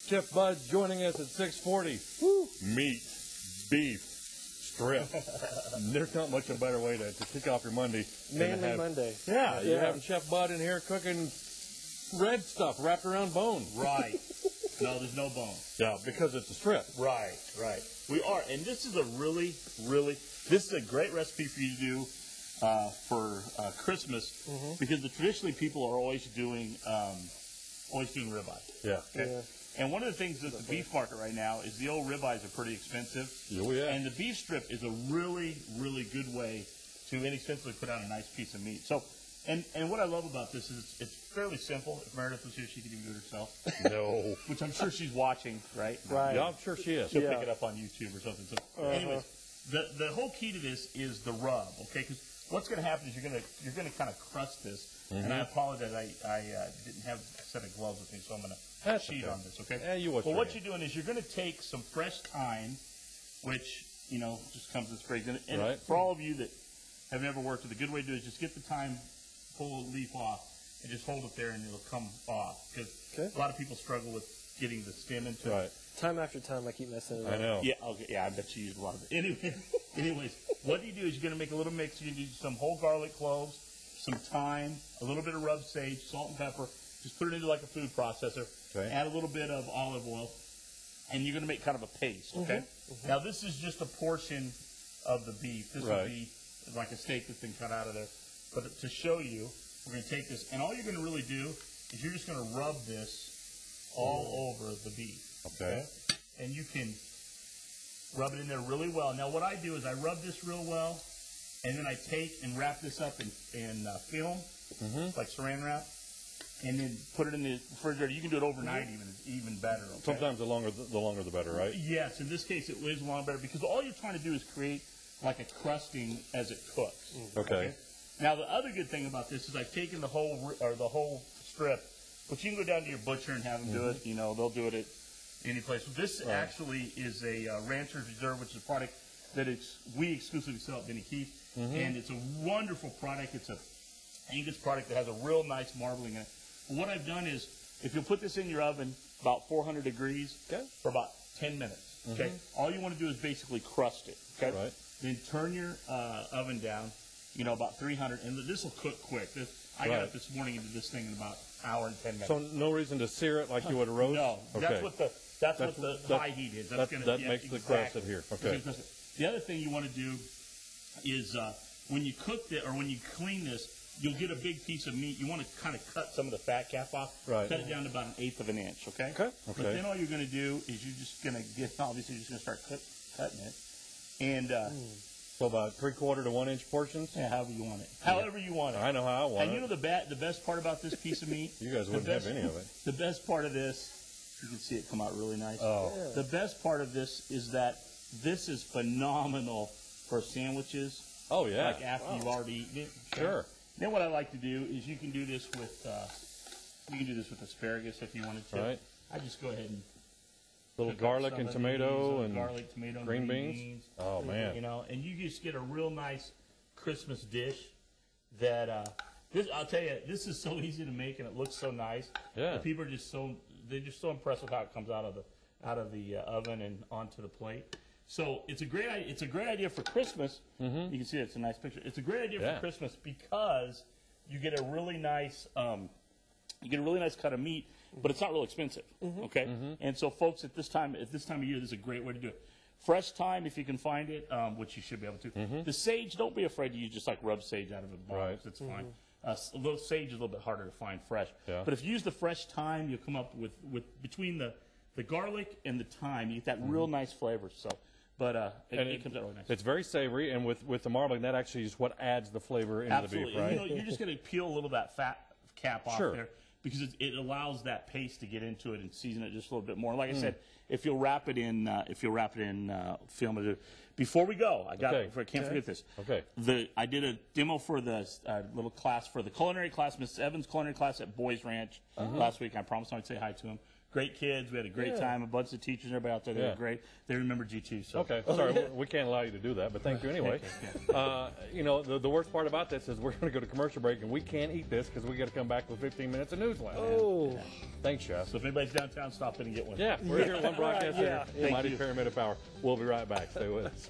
Chef Bud joining us at 6:40. Meat, beef, strip. There's not much a better way to kick off your Monday. Manly Monday. Yeah, you're having Chef Bud in here cooking red stuff wrapped around bone. Right. No, there's no bone. Yeah, because it's a strip. Right, right. We are, and this is a this is a great recipe for you to do for Christmas, because traditionally people are always doing ribeye. Yeah. Okay? Yeah. And one of the things at the beef market right now is the old ribeyes are pretty expensive. Oh, yeah. And the beef strip is a really, really good way to inexpensively put on a nice piece of meat. So, and what I love about this is it's fairly simple. If Meredith was here, she could even do it herself. No. Which I'm sure she's watching, right? Right. Yeah, I'm sure she is. She'll pick it up on YouTube or something. So, anyways, the whole key to this is the rub, okay? Because what's going to happen is you're gonna kind of crust this. And I apologize, I didn't have a set of gloves with me, so I'm going to cheat on this, okay? Yeah, well, what you're doing is you're going to take some fresh thyme, which, you know, just comes in sprigs. And for all of you that have never worked with, a good way to do it is just get the thyme, pull the leaf off, and just hold it there, and it'll come off. Because a lot of people struggle with getting the stem into it. Time after time, I keep messing it up. I know. Yeah, okay, yeah, I bet you use a lot of it. Anyways, what you do is you're going to make a little mix. You're going to do some whole garlic cloves, some thyme, a little bit of rub sage, salt and pepper. Just put it into like a food processor. Add a little bit of olive oil, and you're going to make kind of a paste, okay? Now, this is just a portion of the beef. This would be like a steak that's been cut out of there. But to show you, we're going to take this, and all you're going to really do is you're just going to rub this all over the beef. Okay? And you can rub it in there really well. Now, what I do is I rub this real well, and then I take and wrap this up in film, like saran wrap, and then put it in the refrigerator. You can do it overnight even better. Okay? Sometimes the longer the better, right? Yes. In this case, it is longer better because all you're trying to do is create like a crusting as it cooks. Okay. Now, the other good thing about this is I've taken the whole strip, which you can go down to your butcher and have them do it. You know, they'll do it at any place. This actually is a Rancher's Reserve, which is a product that we exclusively sell at Benny Keith. And it's a wonderful product. It's a Angus product that has a real nice marbling in it. But what I've done is, if you'll put this in your oven about 400 degrees for about 10 minutes, okay? All you want to do is basically crust it, okay? Then turn your oven down, you know, about 300, and this will cook quick. I got up this morning and did this thing in about an hour and 10 minutes. So no reason to sear it like you would a roast? No, that's what the high heat is. That makes the crust adhere. Okay. The other thing you want to do is when you cook it or when you clean this, you'll get a big piece of meat. You want to kind of cut some of the fat cap off. Cut it down to about 1/8 of an inch, okay? But then all you're going to do is you're just going to obviously you're just going to start cutting it. And so about 3/4 to 1 inch portions? Yeah, however you want it. However you want it. I know how I want it. And you know the best part about this piece of meat? You guys wouldn't have any of it. The best part of this, you can see it come out really nice. The best part of this is that this is phenomenal for sandwiches. Oh, yeah. Like after you've already eaten it. Sure. Then what I like to do is you can do this with asparagus if you wanted to. I just go ahead and little garlic and tomato and green beans. Oh man! You know, and you just get a real nice Christmas dish. That I'll tell you, this is so easy to make and it looks so nice. Yeah. People are just so impressed with how it comes out of the oven and onto the plate. So it's a great idea for Christmas. You can see it's a nice picture. It's a great idea for Christmas because you get a really nice cut of meat, but it's not real expensive. Okay, and so folks, at this time of year, this is a great way to do it. Fresh thyme, if you can find it, which you should be able to. The sage, don't be afraid to use just like rub sage out of a box. It's fine. A little sage is a little bit harder to find fresh. But if you use the fresh thyme, you'll come up with between the garlic and the thyme, you get that real nice flavor. So. But it comes out really nice. It's very savory, and with the marbling, that actually is what adds the flavor into the beef, right? You know, you're just going to peel a little of that fat cap off there because it allows that paste to get into it and season it just a little bit more. Like I said, if you'll wrap it in film. Before we go, I can't forget this. I did a demo for the little class for the culinary class, Miss Evans' culinary class at Boys Ranch last week. I promised I'd say hi to him. great kids. We had a great time. A bunch of teachers and everybody out there. They were great. They remember G2. So. Okay, sorry, we can't allow you to do that, but thank you anyway. You know, the worst part about this is we're going to go to commercial break, and we can't eat this because we got to come back with 15 minutes of Newsline. Oh. Thanks, Chef. So if anybody's downtown, stop in and get one. Yeah, we're here at One Broadcast Center. Thank Mighty you. Pyramid of Power. We'll be right back. Stay with us.